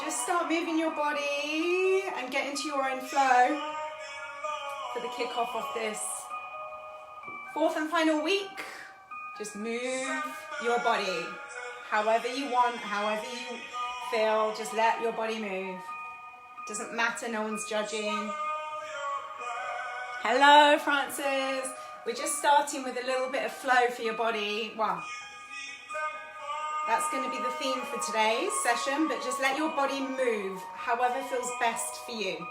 Just start moving your body and get into your own flow for the kickoff of this fourth and final week. Just move your body however you want, however you feel. Just let your body move. Doesn't matter, no one's judging. Hello, Francis. We're just starting with a little bit of flow for your body. Wow. That's going to be the theme for today's session, but just let your body move however feels best for you.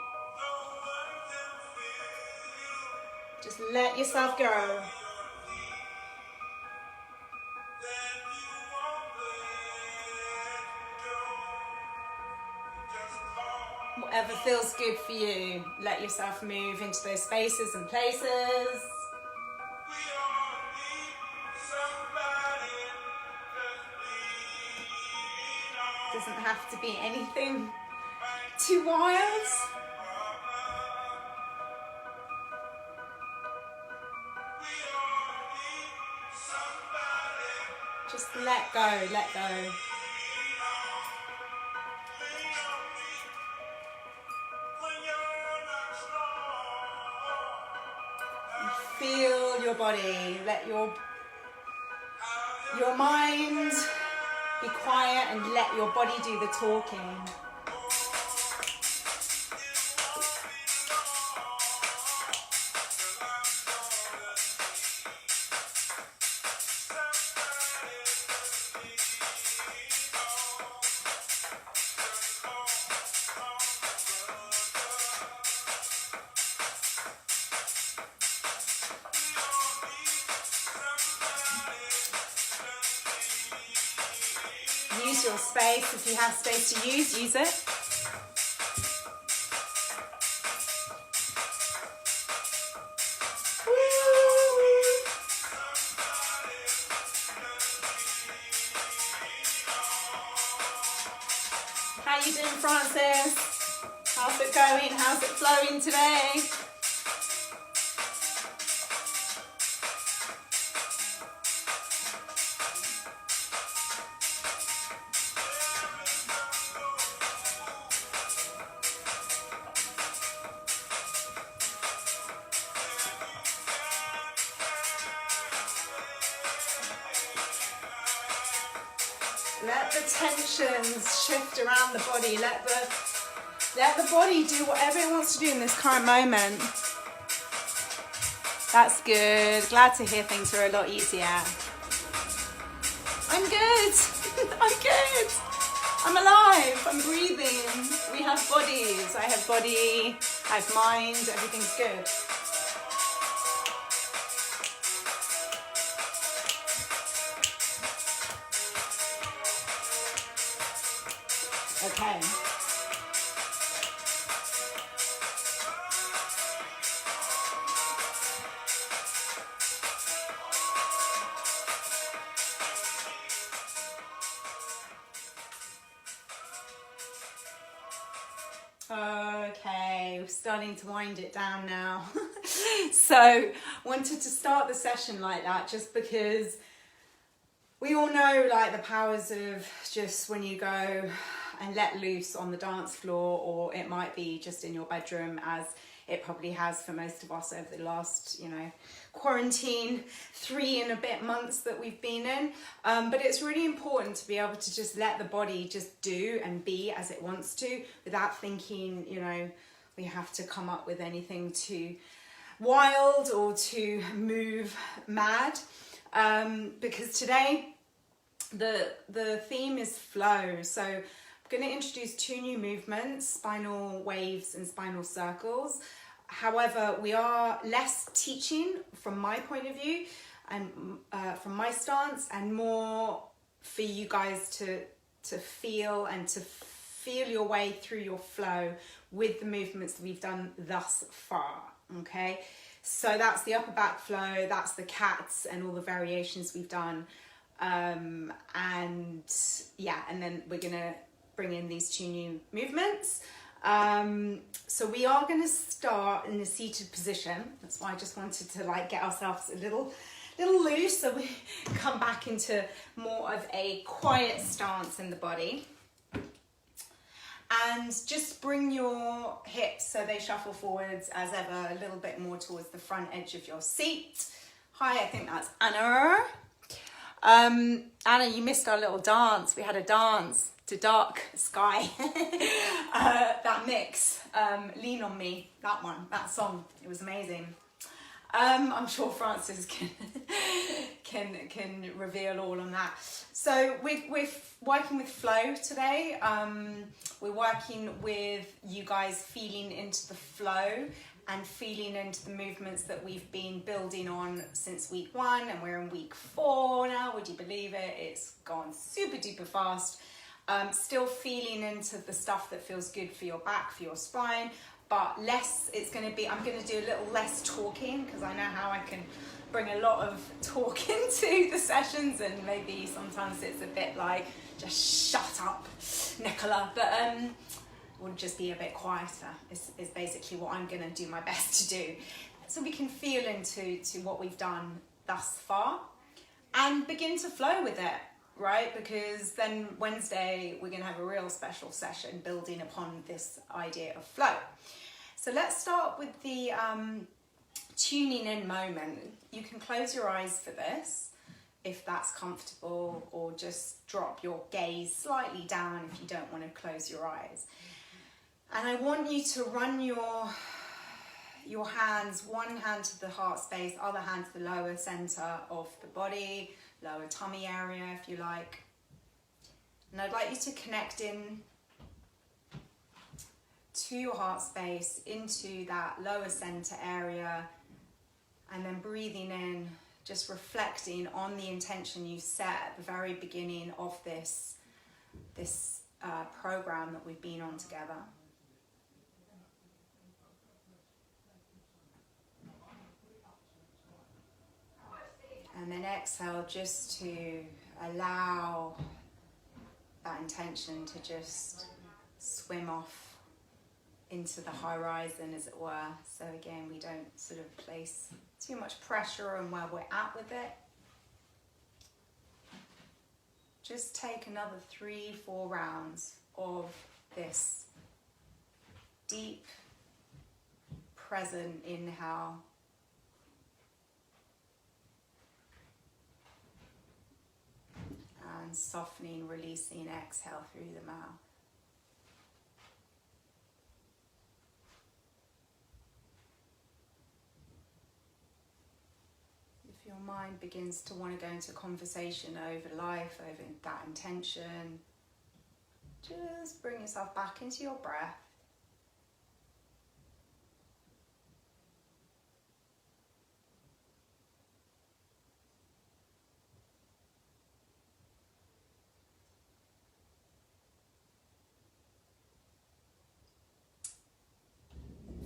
Just let yourself go. Whatever feels good for you, let yourself move into those spaces and places. Doesn't have to be anything too wild. Just let go, let go. Feel your body, let your mind be quiet and let your body do the talking. Use your space. If you have space to use it. How you doing, Francis? How's it going? How's it flowing today? Let the tensions shift around the body. Let the body do whatever it wants to do in this current moment. That's good. Glad to hear things are a lot easier. I'm good. I'm good. I'm alive. I'm breathing. We have bodies. I have body. I have mind. Everything's good. Okay. Okay, we're starting to wind it down now. So, wanted to start the session like that just because we all know like the powers of just when you go and let loose on the dance floor, or it might be just in your bedroom, as it probably has for most of us over the last, quarantine 3 and a bit months that we've been in. But it's really important to be able to just let the body just do and be as it wants to, without thinking, we have to come up with anything too wild or to move mad. Because today the theme is flow. So I'm going to introduce 2 new movements, Spinal Waves and Spinal Circles. However, we are less teaching from my point of view and from my stance, and more for you guys to feel and to feel your way through your flow with the movements that we've done thus far, okay? So that's the upper back flow, that's the cats and all the variations we've done. And then we're gonna bring in these 2 new movements. So we are going to start in a seated position. That's why I just wanted to get ourselves a little loose, so we come back into more of a quiet stance in the body. And just bring your hips so they shuffle forwards as ever, a little bit more towards the front edge of your seat. Hi, I think that's Anna. Anna, you missed our little dance. We had a dance to Dark Sky. That mix, Lean On Me, that one, that song, it was amazing. I'm sure Francis can reveal all on that. So we're working with flow today. We're working with you guys feeling into the flow and feeling into the movements that we've been building on since week 1, and we're in week 4 now. Would you believe it? It's gone super duper fast. Still feeling into the stuff that feels good for your back, for your spine, but less. I'm going to do a little less talking, because I know how I can bring a lot of talk into the sessions, and maybe sometimes it's a bit like, just shut up, Nicola, but we'll just be a bit quieter is basically what I'm going to do my best to do, so we can feel into what we've done thus far and begin to flow with it, right? Because then Wednesday we're going to have a real special session building upon this idea of flow. So let's start with the tuning in moment. You can close your eyes for this if that's comfortable, or just drop your gaze slightly down if you don't want to close your eyes. And I want you to run your hands, one hand to the heart space, other hand to the lower center of the body, lower tummy area if you like. And I'd like you to connect in to your heart space, into that lower center area, and then breathing in, just reflecting on the intention you set at the very beginning of this program that we've been on together. And then exhale, just to allow that intention to just swim off into the horizon, as it were. So again, we don't sort of place too much pressure on where we're at with it. Just take another 3-4 rounds of this deep, present inhale. And softening, releasing, exhale through the mouth. If your mind begins to want to go into conversation over life, over that intention, just bring yourself back into your breath.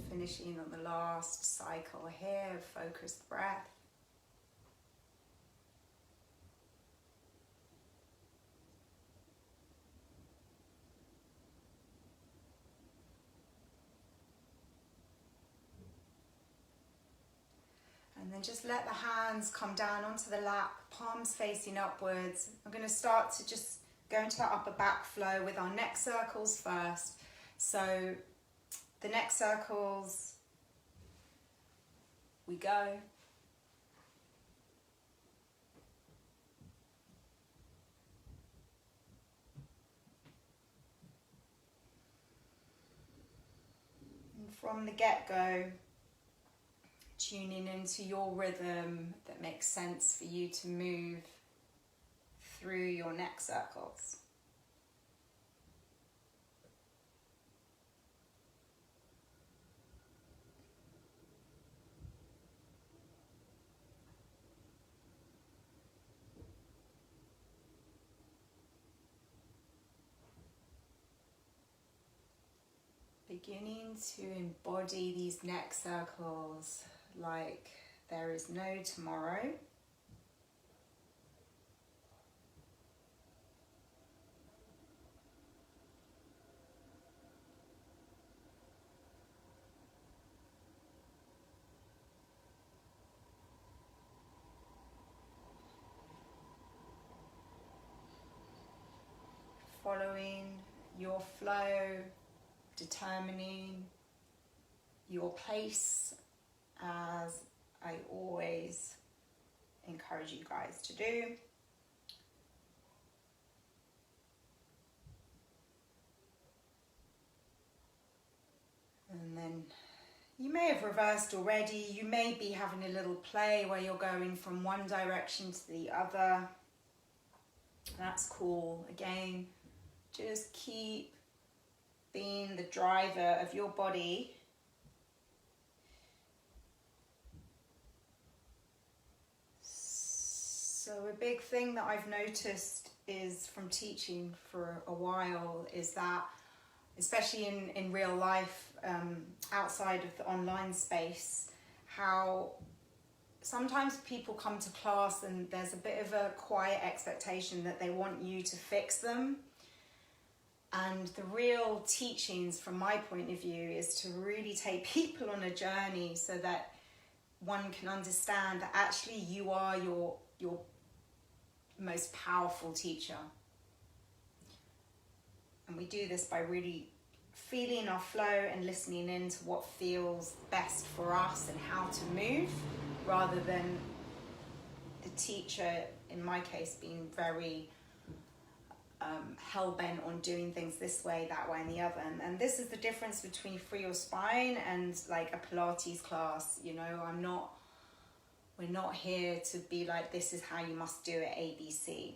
Finishing on the last cycle here of focused breath. And then just let the hands come down onto the lap, palms facing upwards. I'm going to start to just go into that upper back flow with our neck circles first. So the neck circles, we go. And from the get-go, tuning into your rhythm that makes sense for you to move through your neck circles. Beginning to embody these neck circles like there is no tomorrow. Following your flow, determining your pace, as I always encourage you guys to do. And then you may have reversed already. You may be having a little play where you're going from one direction to the other. That's cool. Again, just keep being the driver of your body. So a big thing that I've noticed is from teaching for a while is that, especially in real life, outside of the online space, how sometimes people come to class and there's a bit of a quiet expectation that they want you to fix them. And the real teachings, from my point of view, is to really take people on a journey so that one can understand that actually you are your most powerful teacher. And we do this by really feeling our flow and listening into what feels best for us and how to move, rather than the teacher, in my case, being very hell-bent on doing things this way, that way, and the other. And this is the difference between Free Your Spine and like a Pilates class. You know, we're not here to be like, this is how you must do it, ABC.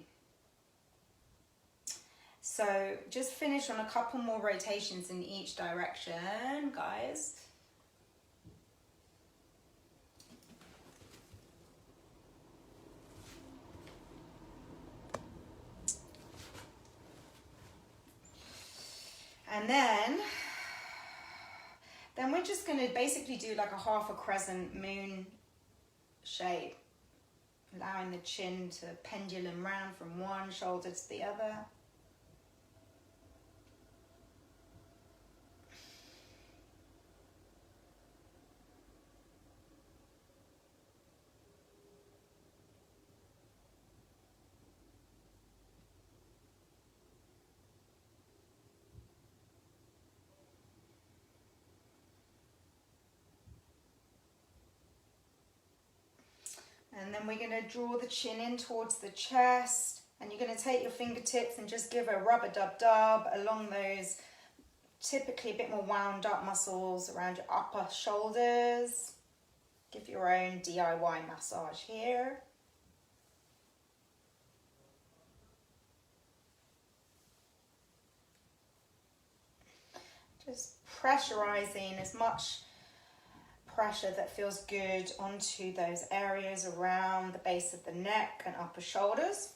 So just finish on a couple more rotations in each direction, guys. And then we're just going to basically do like a half a crescent moon shape, allowing the chin to pendulum round from one shoulder to the other. And then we're going to draw the chin in towards the chest, and you're going to take your fingertips and just give a rub-a-dub-dub along those typically a bit more wound up muscles around your upper shoulders. Give your own DIY massage here. Just pressurizing as much pressure that feels good onto those areas around the base of the neck and upper shoulders.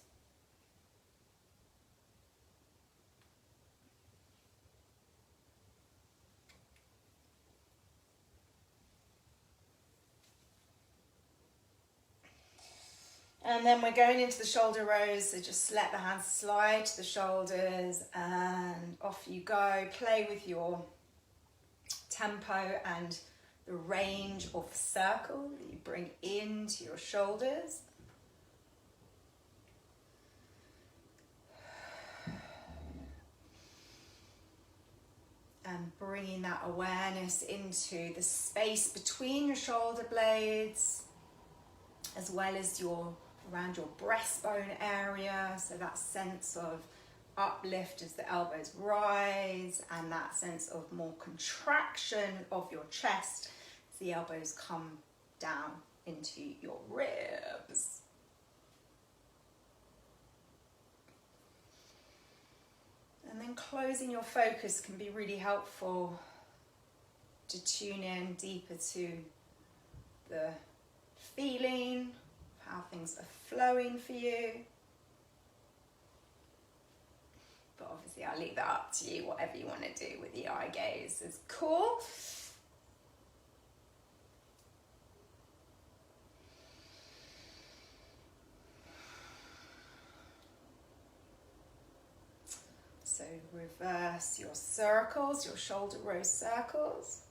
And then we're going into the shoulder rows, so just let the hands slide to the shoulders and off you go. Play with your tempo and the range of circle that you bring into your shoulders. And bringing that awareness into the space between your shoulder blades, as well as around your breastbone area. So that sense of uplift as the elbows rise, and that sense of more contraction of your chest as the elbows come down into your ribs. And then closing your focus can be really helpful to tune in deeper to the feeling, how things are flowing for you. But obviously I'll leave that up to you. Whatever you want to do with the eye gaze is cool. So reverse your circles, your shoulder row circles.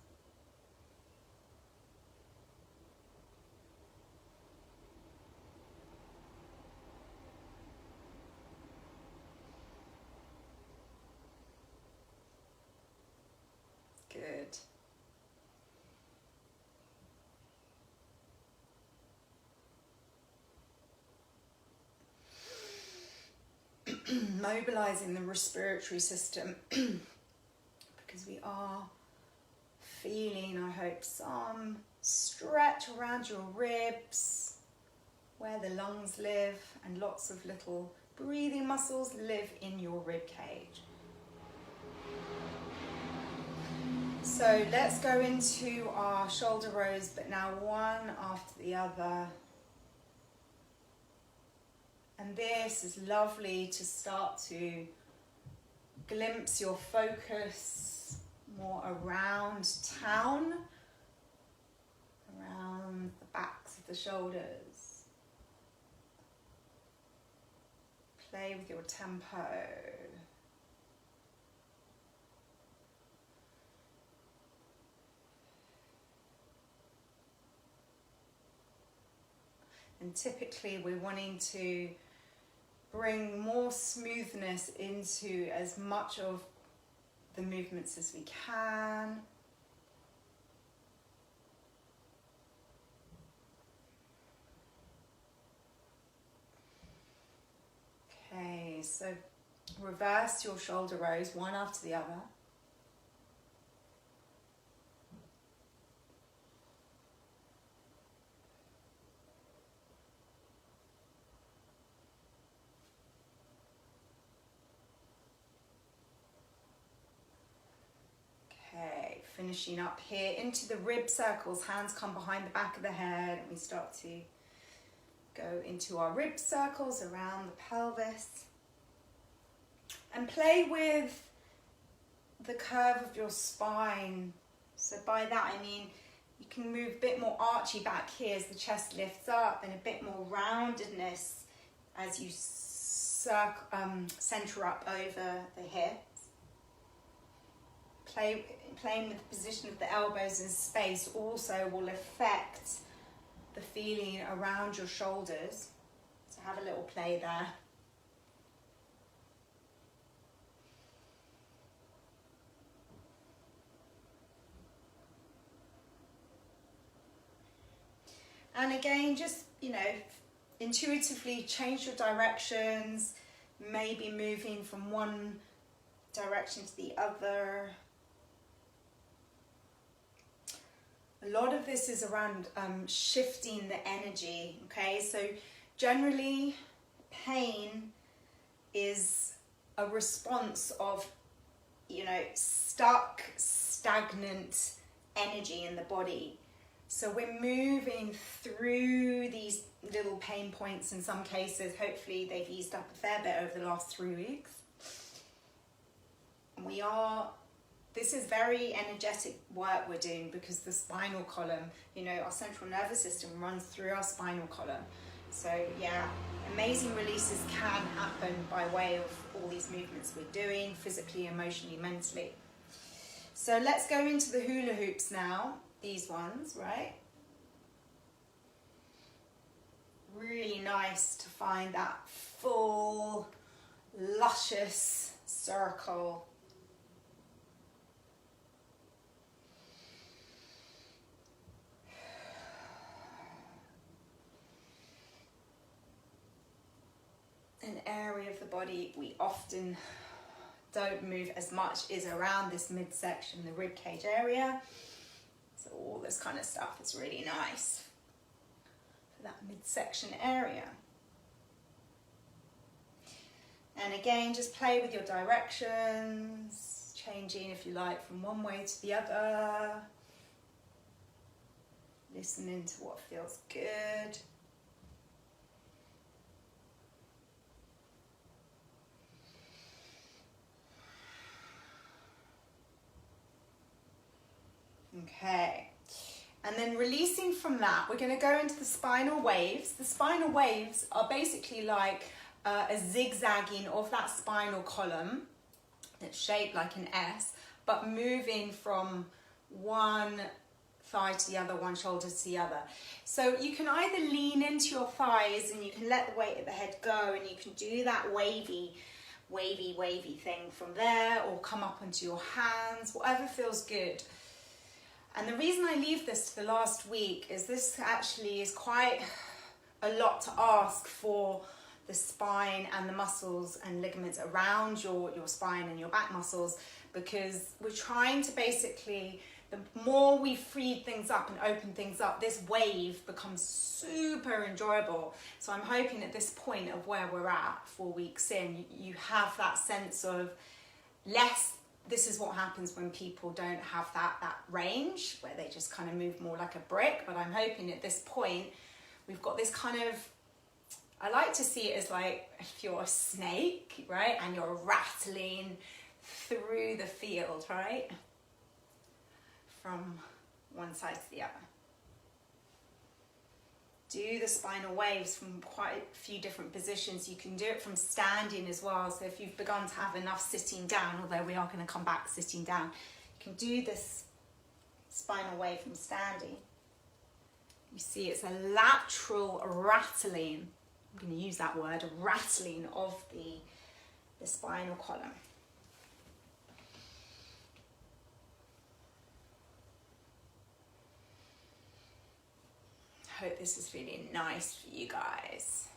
mobilizing the respiratory system because we are feeling, I hope, some stretch around your ribs where the lungs live, and lots of little breathing muscles live in your rib cage. So let's go into our shoulder rows, but now one after the other. And this is lovely to start to glimpse your focus more around town, around the backs of the shoulders. Play with your tempo. And typically we're wanting to bring more smoothness into as much of the movements as we can. Okay, so reverse your shoulder rows one after the other. Finishing up here into the rib circles, hands come behind the back of the head, and we start to go into our rib circles around the pelvis. And play with the curve of your spine. So by that I mean you can move a bit more archy back here as the chest lifts up, and a bit more roundedness as you center up over the hips. Playing with the position of the elbows in space also will affect the feeling around your shoulders. So have a little play there. And again, just, intuitively change your directions, maybe moving from one direction to the other. A lot of this is around shifting the energy, okay? So generally, pain is a response of, stuck, stagnant energy in the body. So we're moving through these little pain points in some cases. Hopefully they've eased up a fair bit over the last 3 weeks. This is very energetic work we're doing because the spinal column, our central nervous system runs through our spinal column. So yeah, amazing releases can happen by way of all these movements we're doing, physically, emotionally, mentally. So let's go into the hula hoops now, these ones, right? Really nice to find that full, luscious circle. An area of the body we often don't move as much is around this midsection, the rib cage area. So all this kind of stuff is really nice for that midsection area. And again, just play with your directions, changing, if you like, from one way to the other. Listening to what feels good. Okay, and then releasing from that, we're going to go into the spinal waves. The spinal waves are basically like a zigzagging of that spinal column that's shaped like an S, but moving from one thigh to the other, one shoulder to the other. So you can either lean into your thighs and you can let the weight of the head go, and you can do that wavy thing from there, or come up onto your hands, whatever feels good. And the reason I leave this to the last week is this actually is quite a lot to ask for the spine and the muscles and ligaments around your spine and your back muscles, because we're trying to basically, the more we free things up and open things up, this wave becomes super enjoyable. So I'm hoping at this point of where we're at 4 weeks in, you have that sense of less. This is what happens when people don't have that range, where they just kind of move more like a brick. But I'm hoping at this point, we've got this kind of, I like to see it as like if you're a snake, right? And you're rattling through the field, right? From one side to the other. Do the spinal waves from quite a few different positions. You can do it from standing as well. So if you've begun to have enough sitting down, although we are going to come back sitting down, you can do this spinal wave from standing. You see it's a lateral rattling. I'm going to use that word, rattling of the spinal column. Hope this is really nice for you guys.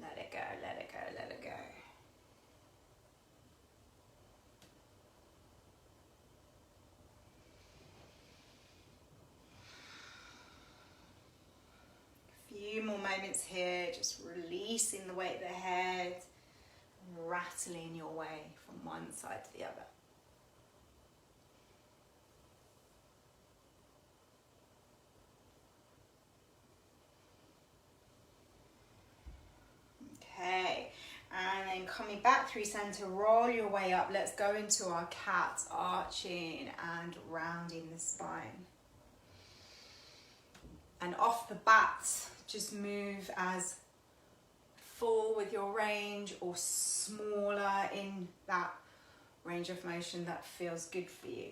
Let it go, let it go, let it go. A few more moments here, just releasing the weight of the head, and rattling your way from one side to the other. Okay, and then coming back through center, roll your way up. Let's go into our cat, arching and rounding the spine. And off the bat, just move as full with your range or smaller in that range of motion that feels good for you.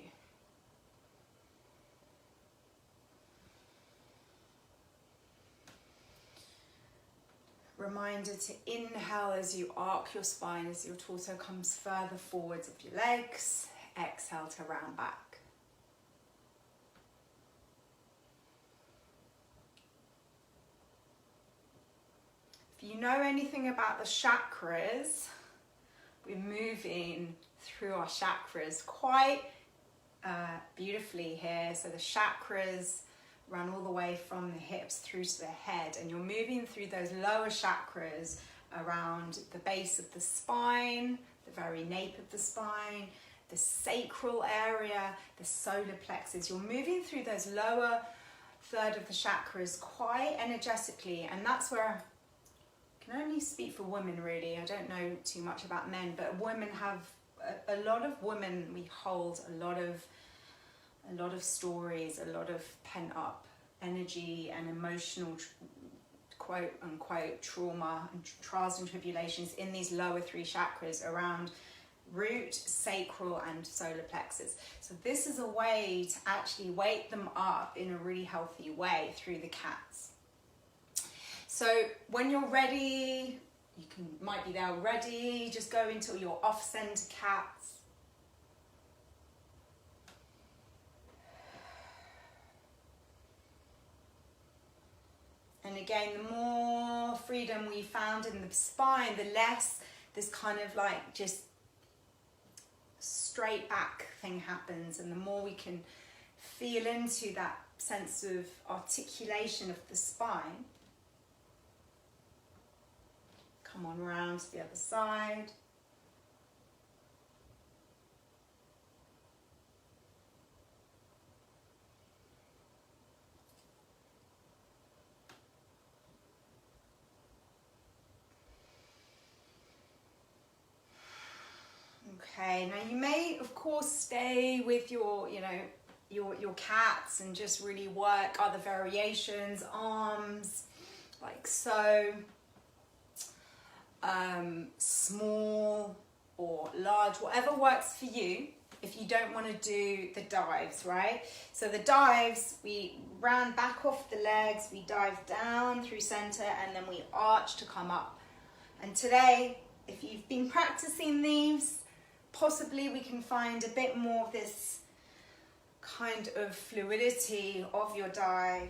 Reminder to inhale as you arc your spine, as your torso comes further forwards of your legs. Exhale to round back. If you know anything about the chakras, we're moving through our chakras quite beautifully here. So the chakras run all the way from the hips through to the head, and you're moving through those lower chakras around the base of the spine, the very nape of the spine, the sacral area, the solar plexus. You're moving through those lower third of the chakras quite energetically, and that's where I can only speak for women really. I don't know too much about men, but women have a lot of women, we hold a lot of stories, a lot of pent up energy and emotional quote unquote trauma and trials and tribulations in these lower three chakras around root, sacral and solar plexus. So this is a way to actually wake them up in a really healthy way through the cats. So when you're ready, might be there already, just go into your off-center cats. And again, the more freedom we found in the spine, the less this kind of like just straight back thing happens, and the more we can feel into that sense of articulation of the spine. Come on round to the other side. Okay, now you may of course stay with your cats and just really work other variations, arms like so, small or large, whatever works for you. If you don't want to do the dives, right? So the dives, we round back off the legs, we dive down through center, and then we arch to come up. And today, if you've been practicing these, possibly we can find a bit more of this kind of fluidity of your dive.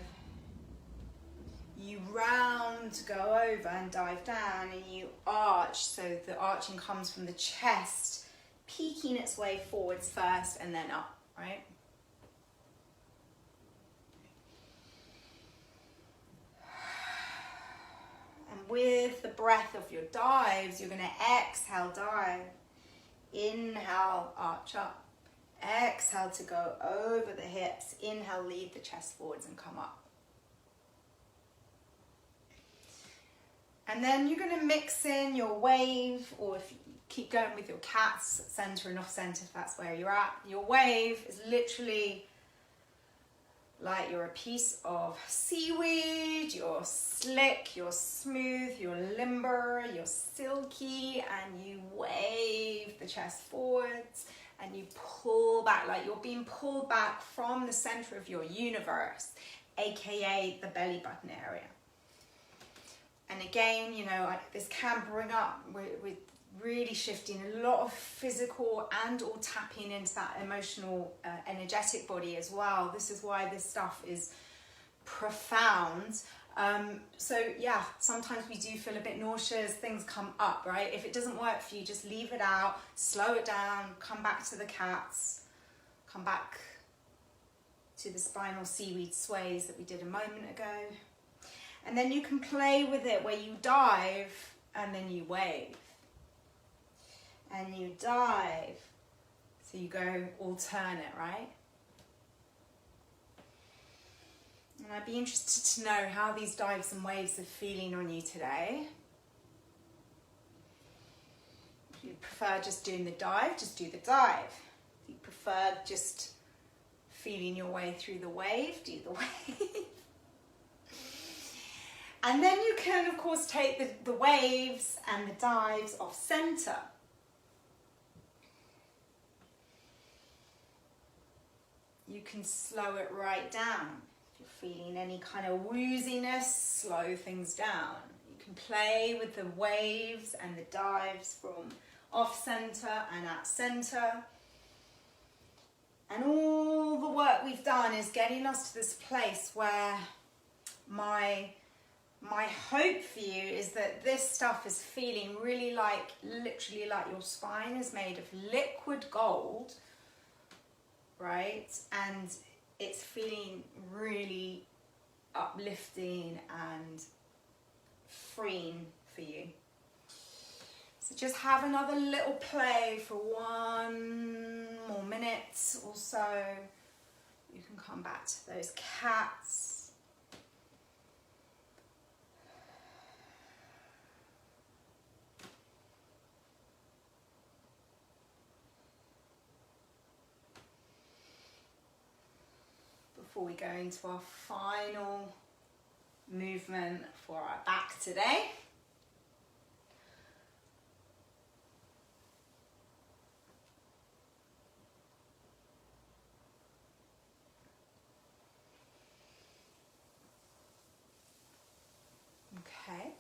you round to go over and dive down, and you arch, so the arching comes from the chest, peeking its way forwards first and then up, right? And with the breath of your dives, you're going to exhale, dive. Inhale, arch up. Exhale to go over the hips. Inhale, lead the chest forwards and come up. And then you're going to mix in your wave, or if you keep going with your cats, center and off center, if that's where you're at. Your wave is literally like you're a piece of seaweed. You're slick, you're smooth, you're limber, you're silky, and you wave the chest forwards and you pull back like you're being pulled back from the center of your universe, aka the belly button area. And again, you know, this can bring up with really shifting a lot of physical and or tapping into that emotional, energetic body as well. This is why this stuff is profound. So yeah, sometimes we do feel a bit nauseous, things come up, right? If it doesn't work for you, just leave it out, slow it down, come back to the cats, come back to the spinal seaweed sways that we did a moment ago. And then you can play with it where you dive and then you wave. And you dive. So you go alternate, right? And I'd be interested to know how these dives and waves are feeling on you today. If you prefer just doing the dive, just do the dive. If you prefer just feeling your way through the wave, do the wave. And then you can, of course, take the waves and the dives off center. You can slow it right down. If you're feeling any kind of wooziness, slow things down. You can play with the waves and the dives from off center and at center. And all the work we've done is getting us to this place where my hope for you is that this stuff is feeling really like, literally like your spine is made of liquid gold, right? And it's feeling really uplifting and freeing for you. So just have another little play for 1 more minute or so. You can come back to those cats. Before we go into our final movement for our back today. Okay,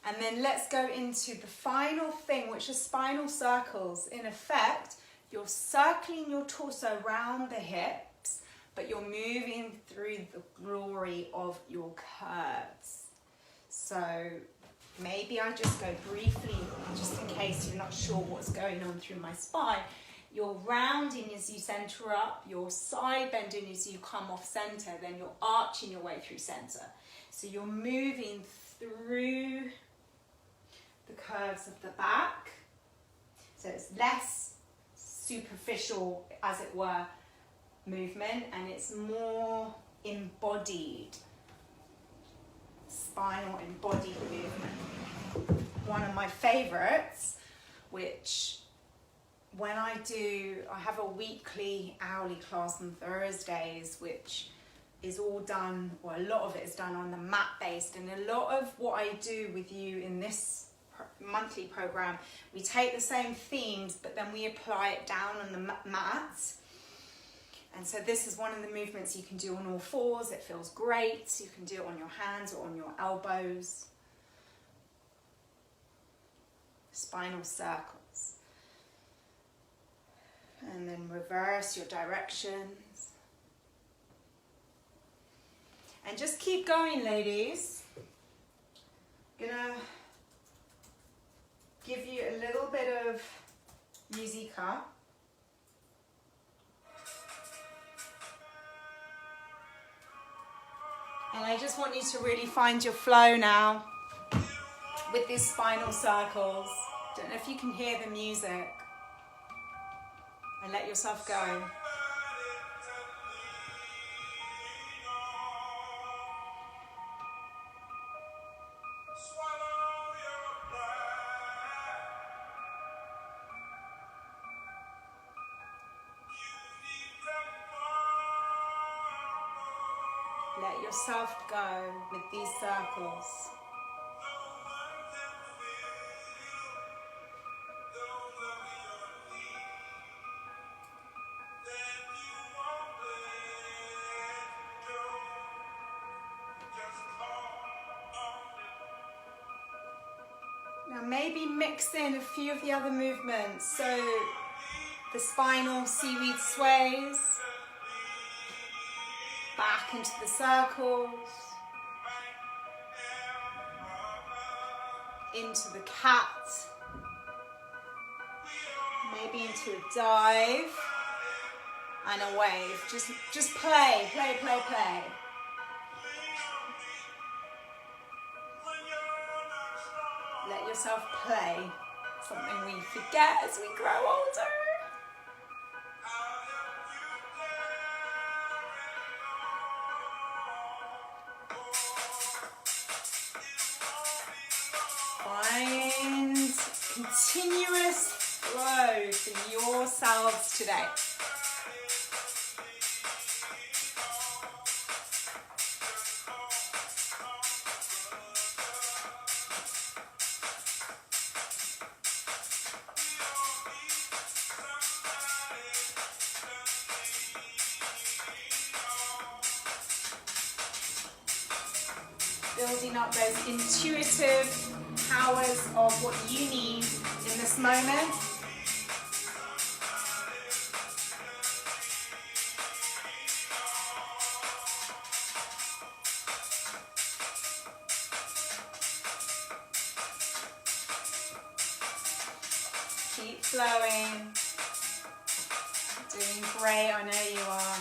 and then let's go into the final thing, which is spinal circles. In effect, you're circling your torso around the hips, but you're moving through the glory of your curves. So maybe I just go briefly, just in case you're not sure what's going on through my spine. You're rounding as you center up, you're side bending as you come off center, then you're arching your way through center. So you're moving through the curves of the back. So it's less superficial, as it were, movement, and it's more embodied, spinal embodied movement. One of my favorites, which when I have a weekly hourly class on Thursdays, which is all done, or a lot of it is done on the mat based, and a lot of what I do with you in this monthly program, we take the same themes, but then we apply it down on the mat. And so this is one of the movements you can do on all fours. It feels great. You can do it on your hands or on your elbows. Spinal circles. And then reverse your directions. And just keep going, ladies. Gonna give you a little bit of Yuzika. And I just want you to really find your flow now with these spinal circles. Don't know if you can hear the music. And let yourself go. Let yourself go with these circles. Now maybe mix in a few of the other movements. So the spinal seaweed sways. Back into the circles, into the cat, maybe into a dive and a wave. Just play. Let yourself play. Something we forget as we grow older. Find continuous flow for yourselves today. Building up those intuitive powers of what you need in this moment. Keep flowing. Doing great, I know you are.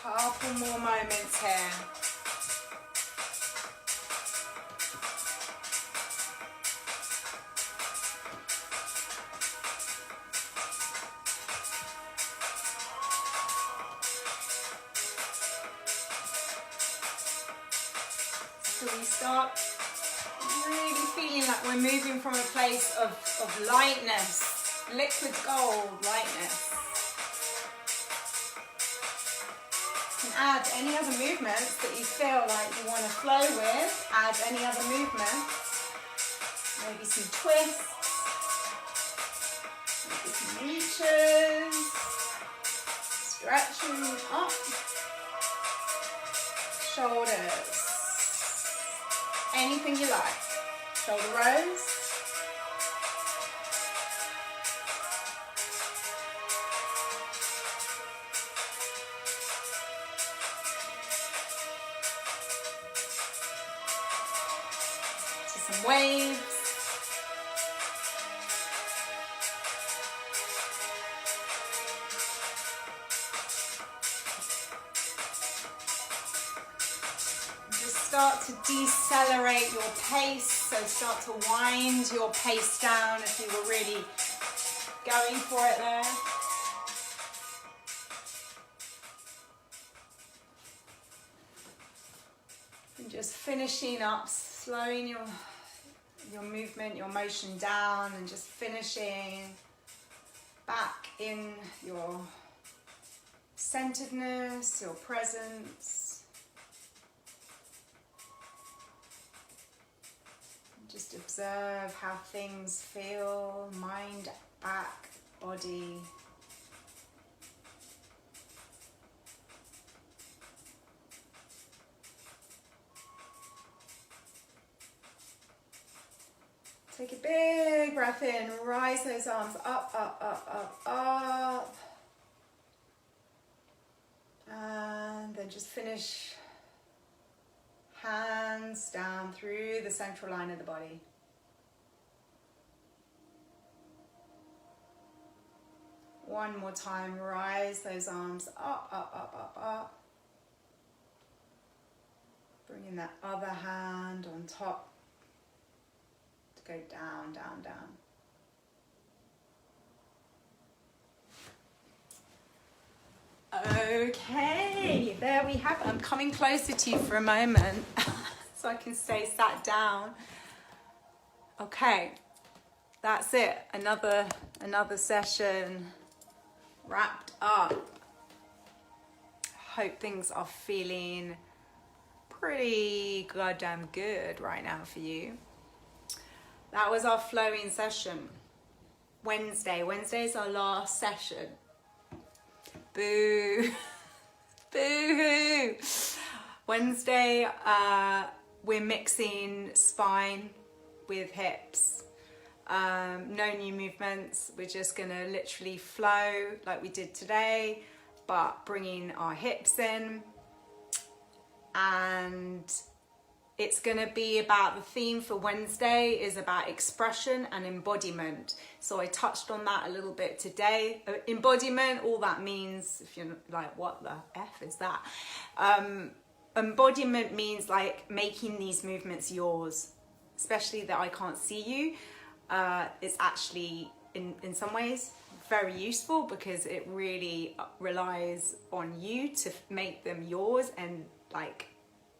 Couple more moments here. So we start really feeling like we're moving from a place of lightness, liquid gold lightness. Add any other movements that you feel like you want to flow with. Add any other movements. Maybe some twists. Maybe some reaches. Stretching up. Shoulders. Anything you like. Shoulder rows. Some waves. Just start to decelerate your pace, so start to wind your pace down if you were really going for it there. And just finishing up, slowing your movement, your motion down, and just finishing back in your centeredness, your presence. Just observe how things feel, mind, back, body. Take a big breath in, rise those arms up, up, up, up, up. And then just finish hands down through the central line of the body. One more time, rise those arms up, up, up, up, up. Bringing that other hand on top to go down, down, down. Okay, there we have it. I'm coming closer to you for a moment so I can stay sat down. Okay, that's it. Another session wrapped up. Hope things are feeling pretty goddamn good right now for you. That was our flowing session. Wednesday's our last session. Boo. Boo-hoo. Wednesday, we're mixing spine with hips. No new movements. We're just gonna literally flow like we did today, but bringing our hips in. And it's going to be about, the theme for Wednesday is about expression and embodiment. So I touched on that a little bit today. Embodiment, all that means, if you're like, what the F is that? Embodiment means like making these movements yours, especially that I can't see you. It's actually, in some ways, very useful because it really relies on you to make them yours and like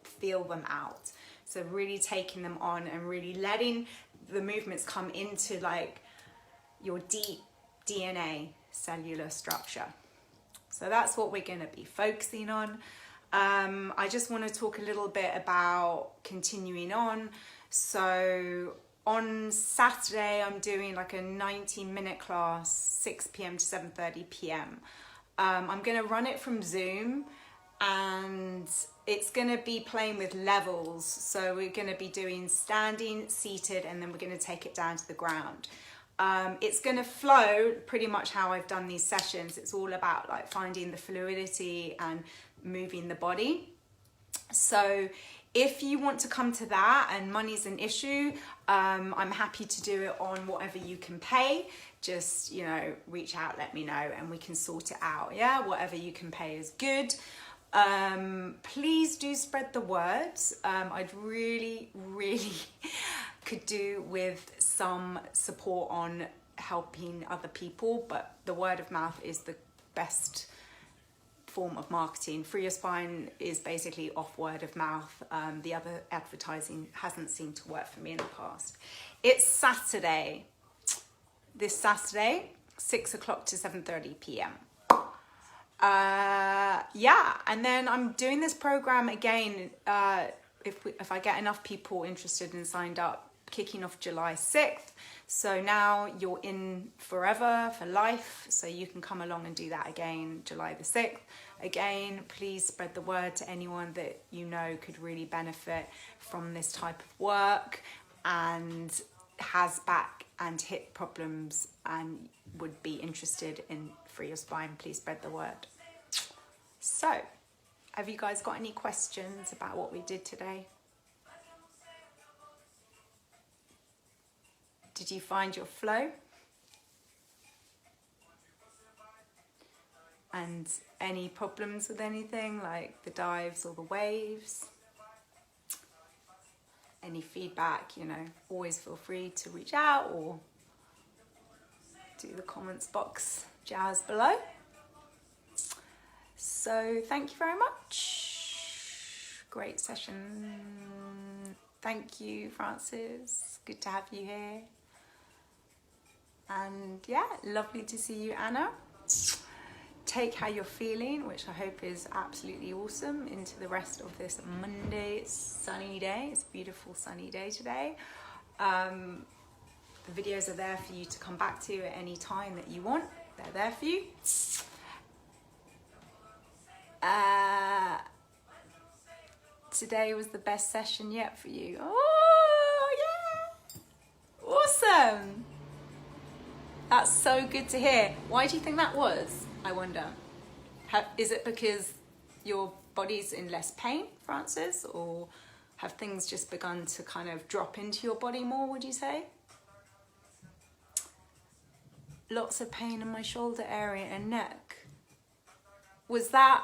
feel them out. So really taking them on and really letting the movements come into like your deep DNA cellular structure. So that's what we're going to be focusing on. I just want to talk a little bit about continuing on. So on Saturday, I'm doing like a 90-minute class, 6 p.m. to 7:30 p.m. I'm going to run it from Zoom, and it's going to be playing with levels. So we're going to be doing standing, seated, and then we're going to take it down to the ground. It's going to flow pretty much how I've done these sessions. It's all about like finding the fluidity and moving the body. So if you want to come to that and money's an issue, I'm happy to do it on whatever you can pay. Just, you know, reach out, let me know, and we can sort it out. Yeah, whatever you can pay is good. Please do spread the word. I'd really could do with some support on helping other people, but the word of mouth is the best form of marketing. Free Your Spine is basically off word of mouth. The other advertising hasn't seemed to work for me in the past. It's Saturday, this Saturday, 6 o'clock to 7:30 p.m. Yeah, and then I'm doing this program again, if I get enough people interested and signed up, kicking off July 6th. So now you're in forever, for life, so you can come along and do that again, July the 6th. Again, please spread the word to anyone that you know could really benefit from this type of work and has back and hip problems and would be interested in Free Your Spine. Please spread the word. So, have you guys got any questions about what we did today? Did you find your flow? And any problems with anything, like the dives or the waves? Any feedback, you know, always feel free to reach out or do the comments box jazz below. So thank you very much. Great session. Thank you, Francis. Good to have you here. And yeah, lovely to see you, Anna. Take how you're feeling, which I hope is absolutely awesome, into the rest of this Monday sunny day. It's a beautiful sunny day today. The videos are there for you to come back to at any time that you want. They're there for you. Today was the best session yet for you. Oh, yeah. Awesome. awesome. That's so good to hear. Why do you think that was, I wonder? Is it because your body's in less pain, Francis? Or have things just begun to kind of drop into your body more, would you say? Lots of pain in my shoulder area and neck. Was that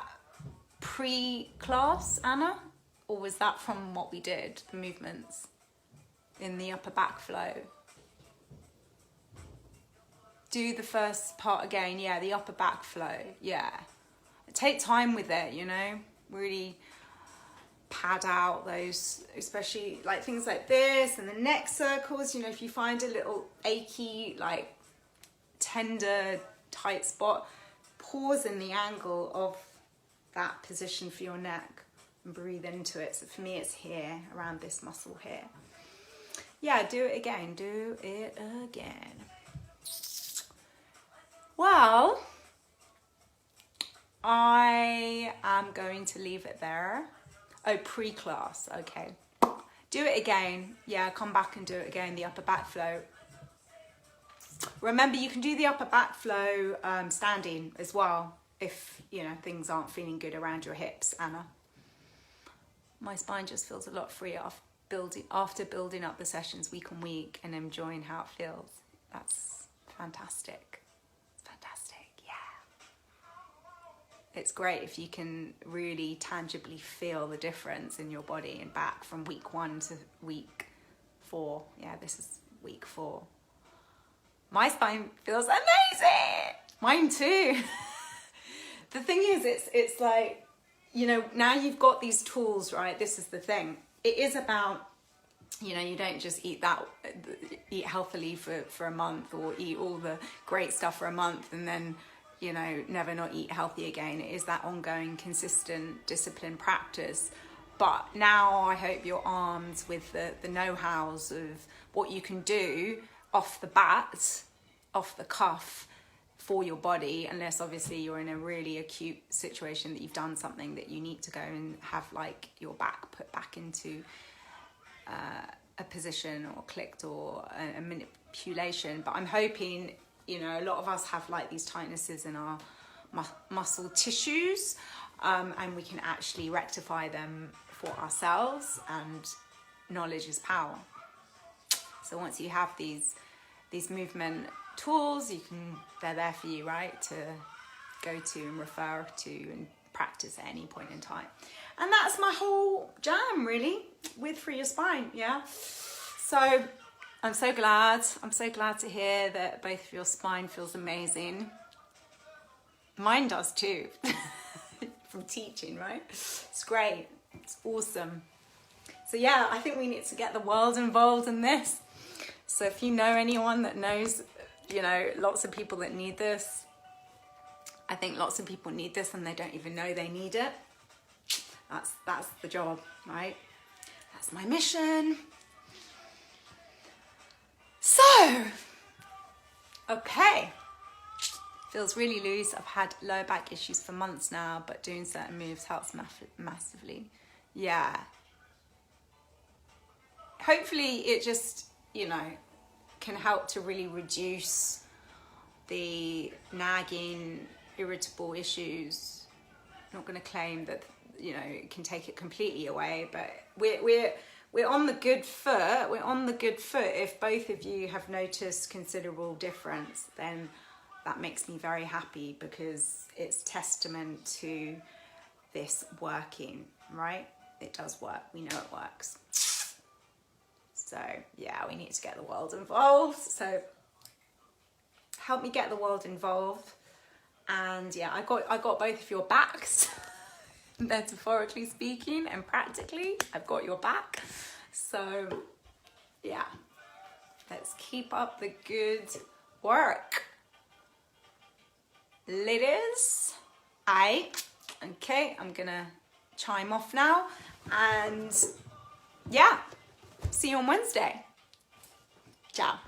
pre-class, Anna? Or was that from what we did, the movements in the upper back flow? Do the first part again. Yeah, the upper back flow. Yeah. Take time with it, you know. Really pad out those, especially like things like this and the neck circles. You know, if you find a little achy, like tender, tight spot, pause in the angle of that position for your neck and breathe into it. So for me, it's here, around this muscle here. Yeah, do it again. Do it again. Well, I am going to leave it there. Oh, pre-class, okay. Do it again. Yeah, come back and do it again, the upper back flow. Remember, you can do the upper back flow standing as well if, you know, things aren't feeling good around your hips, Anna. My spine just feels a lot freer after building up the sessions week on week and enjoying how it feels. That's fantastic. It's great if you can really tangibly feel the difference in your body and back from week 1 to week 4. Yeah, this is week 4. My spine feels amazing. Mine too. The thing is, it's like, you know, now you've got these tools, right? This is the thing. It is about, you know, you don't just eat healthily for a month or eat all the great stuff for a month and then, you know, never not eat healthy again. It is that ongoing, consistent, disciplined practice. But now I hope you're armed with the know-hows of what you can do off the bat, off the cuff for your body, unless obviously you're in a really acute situation that you've done something that you need to go and have like your back put back into a position or clicked or a manipulation. But I'm hoping, you know, a lot of us have like these tightnesses in our muscle tissues, and we can actually rectify them for ourselves, and knowledge is power. So once you have these movement tools, they're there for you, right, to go to and refer to and practice at any point in time. And that's my whole jam really with Free Your Spine. Yeah, so I'm so glad to hear that both of your spine feels amazing. Mine does too, from teaching, right? It's great, it's awesome. So yeah, I think we need to get the world involved in this. So if you know anyone that knows, you know, lots of people that need this, I think lots of people need this and they don't even know they need it. That's the job, right? That's my mission. So, okay, feels really loose. I've had lower back issues for months now, but doing certain moves helps massively. Yeah. Hopefully it just, you know, can help to really reduce the nagging, irritable issues. I'm not going to claim that, you know, it can take it completely away, but we're on the good foot. We're on the good foot. If both of you have noticed considerable difference, then that makes me very happy, because it's testament to this working, right? It does work. We know it works. So yeah, we need to get the world involved. So help me get the world involved. And yeah, I got both of your backs. Metaphorically speaking and practically, I've got your back. So yeah, let's keep up the good work, ladies. Okay, I'm gonna chime off now, and yeah, see you on Wednesday. Ciao.